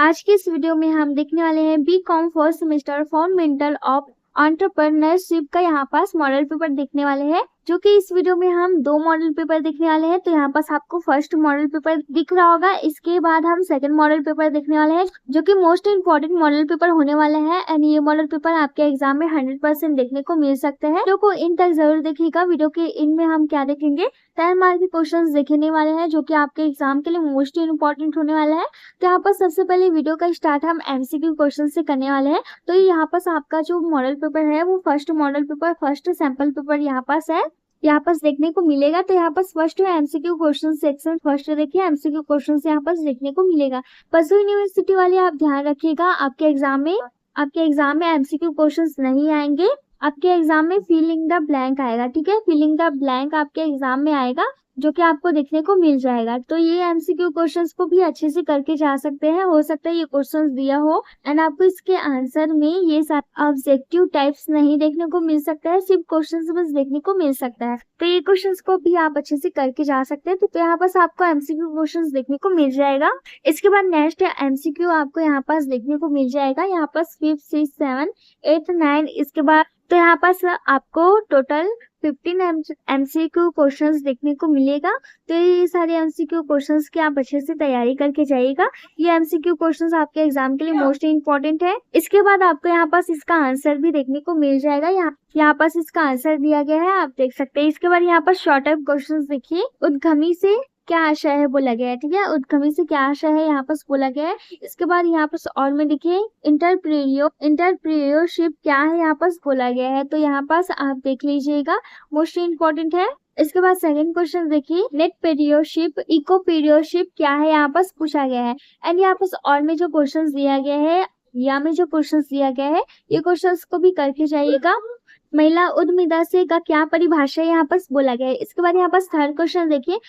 आज की इस वीडियो में हम देखने वाले हैं BCom first semester fundamental of entrepreneurship का यहाँ पास मॉडल पेपर देखने वाले हैं। जो कि इस वीडियो में हम दो मॉडल पेपर देखने वाले हैं। तो यहाँ पास आपको फर्स्ट मॉडल पेपर दिख रहा होगा, इसके बाद हम सेकंड मॉडल पेपर देखने वाले हैं जो कि मोस्ट इंपोर्टेंट मॉडल पेपर होने वाले हैं। एंड ये मॉडल पेपर आपके एग्जाम में 100% देखने को मिल सकते हैं। वीडियो को इन तक जरूर देखिएगा। वीडियो के इन में हम क्या देखेंगे, 10 मार्क के क्वेश्चन देखने वाले हैं जो कि आपके एग्जाम के लिए मोस्ट इंपोर्टेंट होने वाला है। तो यहाँ पर सबसे पहले वीडियो का स्टार्ट हम एमसीक्यू क्वेश्चन से करने वाले हैं। तो यहाँ पास आपका जो मॉडल पेपर है वो first model paper, first sample paper यहाँ पास है, यहाँ पास देखने को मिलेगा। तो यहाँ पास first MCQ question section first देखिए, एमसीक्यू क्वेश्चन यहाँ पास देखने को मिलेगा। पशु यूनिवर्सिटी वाले आप ध्यान रखिएगा, आपके एग्जाम में एमसीक्यू क्वेश्चंस नहीं आएंगे, आपके एग्जाम में फिलिंग द ब्लैंक आएगा। ठीक है, फिलिंग द ब्लैंक आपके एग्जाम में आएगा जो कि आपको देखने को मिल जाएगा। तो ये एमसीक्यू क्वेश्चंस को भी अच्छे से करके जा सकते हैं। हो सकता है ये क्वेश्चंस दिया हो एंड आपको इसके आंसर में ये ऑब्जेक्टिव टाइप्स नहीं देखने को मिल सकता है, सिर्फ क्वेश्चंस बस देखने को मिल सकता है। तो ये क्वेश्चंस को भी आप अच्छे से करके जा सकते हैं। तो यहाँ पास आपको एमसीक्यू क्वेश्चंस देखने को मिल जाएगा। इसके बाद नेक्स्ट एमसीक्यू आपको यहाँ पास देखने को मिल जाएगा। यहाँ पास 5, 6, 7, 8, 9 इसके बाद तो यहाँ पास आपको टोटल 15 एमसीक्यू क्वेश्चंस देखने को मिलेगा। तो ये सारे एमसीक्यू क्वेश्चंस की आप अच्छे से तैयारी करके जाइएगा। ये एमसीक्यू क्वेश्चंस आपके एग्जाम के लिए मोस्ट इंपोर्टेंट है। इसके बाद आपको यहाँ पास इसका आंसर भी देखने को मिल जाएगा। यहाँ पास इसका आंसर दिया गया है, आप देख सकते हैं। इसके बाद यहाँ पर शॉर्ट टाइप क्वेश्चन देखिए, उद्यमी से क्या आशय है बोला गया है। ठीक है, उद्यमी से क्या आशय है यहाँ पास बोला गया है। इसके बाद यहाँ पास और में देखिए इंटरप्रेन्योरशिप क्या है यहाँ पास बोला गया है। तो यहाँ पास आप देख लीजिएगा, मोस्ट इम्पोर्टेंट है। इसके बाद सेकंड क्वेश्चन देखिए, नेट पेरियोरशिप इको पेरियोरशिप क्या है यहाँ पास पूछा गया है। एंड यहाँ पास और में जो क्वेश्चन दिया गया है ये क्वेश्चन को भी करके जाइएगा। महिला उद्यमिता से का क्या परिभाषा यहाँ पर बोला गया है। इसके बाद यहाँ पर थर्ड क्वेश्चन देखिए,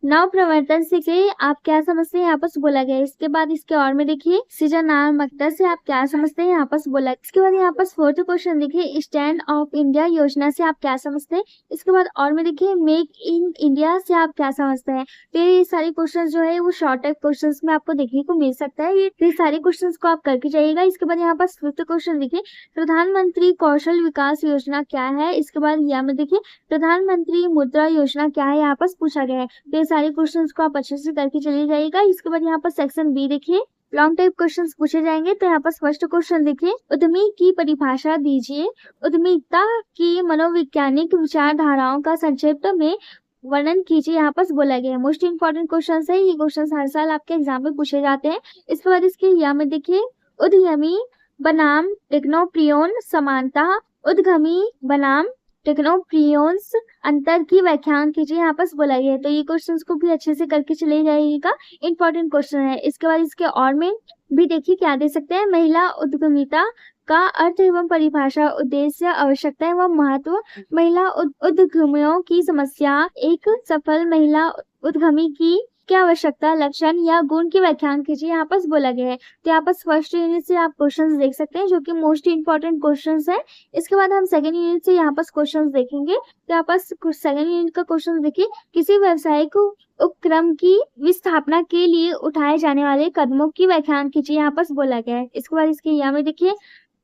नव प्रवर्तन से के आप क्या समझते हैं यहाँ पर बोला गया है। इसके बाद इसके और में देखिए, सृजनात्मकता से आप क्या समझते हैं यहाँ पर बोला। इसके बाद यहाँ पर फोर्थ क्वेश्चन देखिए, स्टैंड ऑफ इंडिया योजना से आप क्या समझते हैं। इसके बाद और में देखिए, मेक इन इंडिया से आप क्या समझते हैं। तो ये सारे क्वेश्चन जो है वो शॉर्ट टाइप क्वेश्चन में आपको देखने को मिल सकता है। ये सारे क्वेश्चन को आप करके जाइएगा। इसके बाद यहाँ पर फिफ्थ क्वेश्चन देखिए, प्रधानमंत्री कौशल विकास योजना क्या है। इसके बाद यहाँ में देखिए, प्रधानमंत्री मुद्रा योजना क्या है यहाँ पर पूछा गया है। तो ये सारे क्वेश्चंस को आप अच्छे से करके चले जाइएगा। इसके बाद यहाँ पर सेक्शन बी देखिए, लॉन्ग टाइप क्वेश्चंस पूछे जाएंगे। तो यहाँ पर फर्स्ट क्वेश्चन देखिए, उद्यमी की परिभाषा दीजिए। उद्यमिता की मनोवैज्ञानिक विचारधाराओं का संक्षिप्त में वर्णन कीजिए यहाँ पर बोला गया है। मोस्ट इंपोर्टेंट क्वेश्चन है, ये क्वेश्चन हर साल आपके एग्जाम में पूछे जाते हैं। इसके बाद इसके यहाँ में देखिए, उद्यमी बनाम टेक्नोप्रियोन समानता, उद्यमी बनाम टेक्नोप्रियोन्स अंतर की व्याख्यान कीजिए यहाँ पर बोला गया है। तो ये क्वेश्चंस को भी अच्छे से करके चले जाइएगा, इंपॉर्टेंट क्वेश्चन है। इसके बाद इसके और में भी देखिए क्या दे सकते हैं, महिला उद्यमिता का अर्थ एवं परिभाषा, उद्देश्य, आवश्यकता एवं महत्व, महिला उद्यमियों की समस्या, एक सफल महिला उद्यमी की क्या आवश्यकता, लक्षण या गुण की व्याख्यान कीजिए यहाँ पर बोला गया है। तो यहाँ पर फर्स्ट यूनिट से आप क्वेश्चंस देख सकते हैं जो कि मोस्ट इंपोर्टेंट क्वेश्चंस है। इसके बाद हम सेकंड यूनिट से यहाँ पर क्वेश्चंस देखेंगे। तो यहाँ पर सेकंड यूनिट का क्वेश्चन देखिए, किसी व्यावसायिक उपक्रम की विस्थापना के लिए उठाए जाने वाले कदमों की व्याख्यान कीजिए यहाँ पर बोला गया है। इसके बाद इसके यहाँ में देखिए,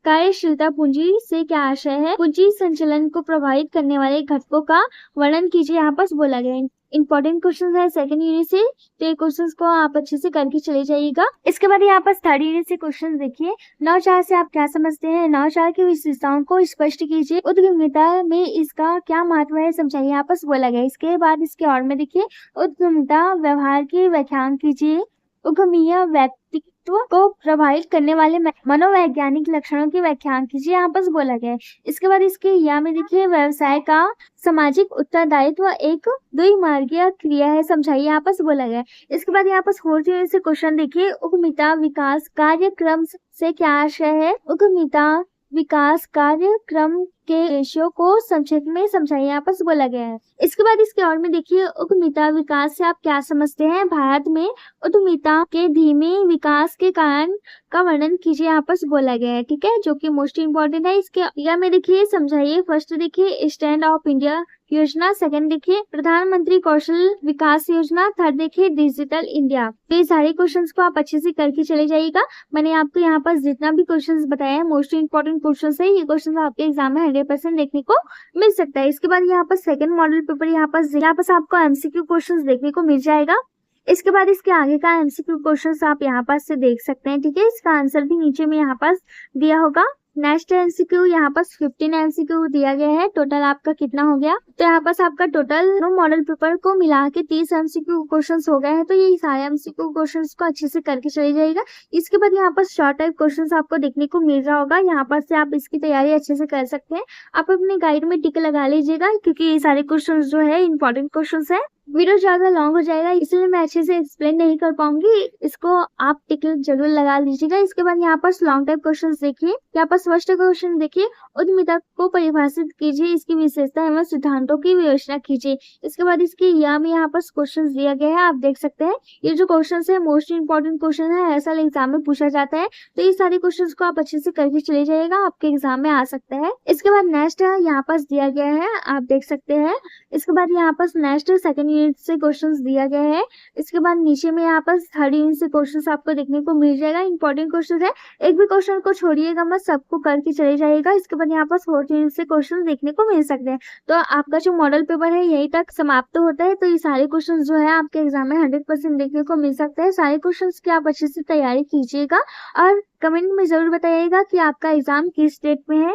कार्यशीलता पूंजी से क्या आशय है, पूंजी संचलन को प्रभावित करने वाले घटकों का वर्णन कीजिए यहाँ पर बोला गया है। इंपॉर्टेंट क्वेश्चन है सेकंड यूनिट से, तो ये क्वेश्चंस को आप अच्छे से करके चले जाइएगा। इसके बाद यहाँ पर थर्ड यूनिट से क्वेश्चन देखिए, नवाचार से आप क्या समझते हैं, नवाचार की विशेषताओं को स्पष्ट कीजिए, उद्यमिता में इसका क्या महत्व है समझाइए यहाँ पर बोला गया। इसके बाद इसके और में देखिए, उद्यमिता व्यवहार की व्याख्यान कीजिए, उद्यमीय व्यक्तित्व को प्रभावित करने वाले मनोवैज्ञानिक लक्षणों की व्याख्यान कीजिए यहाँ पर बोला गया है। इसके बाद इसके यहाँ में देखिए, व्यवसाय का सामाजिक उत्तरदायित्व एक द्विमार्गीय क्रिया है समझाइए यहाँ पर बोला गया है। इसके बाद यहाँ पर फोर्थ यूनिट से क्वेश्चन देखिए, उद्यमिता विकास कार्यक्रम से क्या आशय है, उद्यमिता विकास कार्यक्रम के रेशियो को संक्षेप में समझाइए, यहाँ पर बोला गया है। इसके बाद इसके और में देखिए, उद्यमिता विकास से आप क्या समझते हैं? भारत में उद्यमिता के धीमे विकास के कारण का वर्णन कीजिए, यहाँ पर बोला गया है। ठीक है, जो कि मोस्ट इंपॉर्टेंट है। इसके या में देखिए समझाइए। फर्स्ट देखिए स्टैंड अप इंडिया योजना, सेकंड देखिए प्रधानमंत्री कौशल विकास योजना, थर्ड देखिए डिजिटल इंडिया। तो ये सारे क्वेश्चंस को आप अच्छे से करके चले जाइएगा। मैंने आपको यहाँ पर जितना भी क्वेश्चंस बताया है मोस्ट इंपॉर्टेंट क्वेश्चंस है, ये क्वेश्चंस आपके एग्जाम में 100% देखने को मिल सकता है। इसके बाद यहाँ पर सेकंड मॉडल पेपर यहाँ पर आपको एमसीक्यू क्वेश्चंस देखने को मिल जाएगा। इसके बाद इसके आगे का एमसीक्यू क्वेश्चंस आप यहाँ पास से देख सकते हैं। ठीक है, इसका आंसर भी नीचे में यहाँ पास दिया होगा। नेक्स्ट एमसीक्यू यहाँ पर 15 एमसीक्यू दिया गया है। टोटल आपका कितना हो गया? तो यहाँ पास आपका टोटल मॉडल पेपर को मिला के 30 एमसीक्यू क्वेश्चंस हो गए हैं। तो ये सारे एमसीक्यू क्वेश्चंस को अच्छे से करके चले जाएगा। इसके बाद यहाँ पर शॉर्ट टाइप क्वेश्चंस आपको देखने को मिल रहा होगा। यहाँ पर से आप इसकी तैयारी अच्छे से कर सकते हैं। आप अपने गाइड में टिक लगा लीजिएगा, क्योंकि ये सारे क्वेश्चन जो है इंपॉर्टेंट क्वेश्चन है। वीडियो ज्यादा लॉन्ग हो जाएगा, इसलिए मैं अच्छे से एक्सप्लेन नहीं कर पाऊंगी। इसको आप टिक जरूर लगा लीजिएगा। इसके बाद यहाँ पर लॉन्ग टाइप क्वेश्चन देखिए। यहाँ पर फर्स्ट क्वेश्चन देखिए, उद्यमिता को परिभाषित कीजिए, इसकी विशेषता एवं सिद्धांतों की विवेचना कीजिए। इसके बाद इसकी या में यहाँ पर क्वेश्चन दिया गया है, आप देख सकते हैं। ये जो क्वेश्चन है मोस्ट इंपॉर्टेंट क्वेश्चन है, ऐसा एग्जाम में पूछा जाता है। तो ये सारे क्वेश्चन को आप अच्छे से करके चले जाइएगा, आपके एग्जाम में आ सकता है। इसके बाद नेक्स्ट यहाँ पर दिया गया है, आप देख सकते हैं। इसके बाद यहाँ पर नेक्स्ट सेकंड यूनिट से क्वेश्चंस दिया गया है। इसके बाद नीचे में यहाँ पर थर्ड यूनिट से क्वेश्चंस आपको देखने को मिल जाएगा। इंपॉर्टेंट क्वेश्चन है, एक भी क्वेश्चन को छोड़िएगा मत, सबको करके चले जाइएगा। इसके बाद यहाँ पर फोर्थ यूनिट से क्वेश्चन देखने को मिल सकते हैं। तो आपका जो मॉडल पेपर है यही तक समाप्त होता है। तो ये सारे क्वेश्चन जो है आपके एग्जाम में 100% देखने को मिल सकता है। सारे क्वेश्चन की आप अच्छे से तैयारी कीजिएगा और कमेंट में जरूर बताइएगा कि आपका एग्जाम किस डेट में है।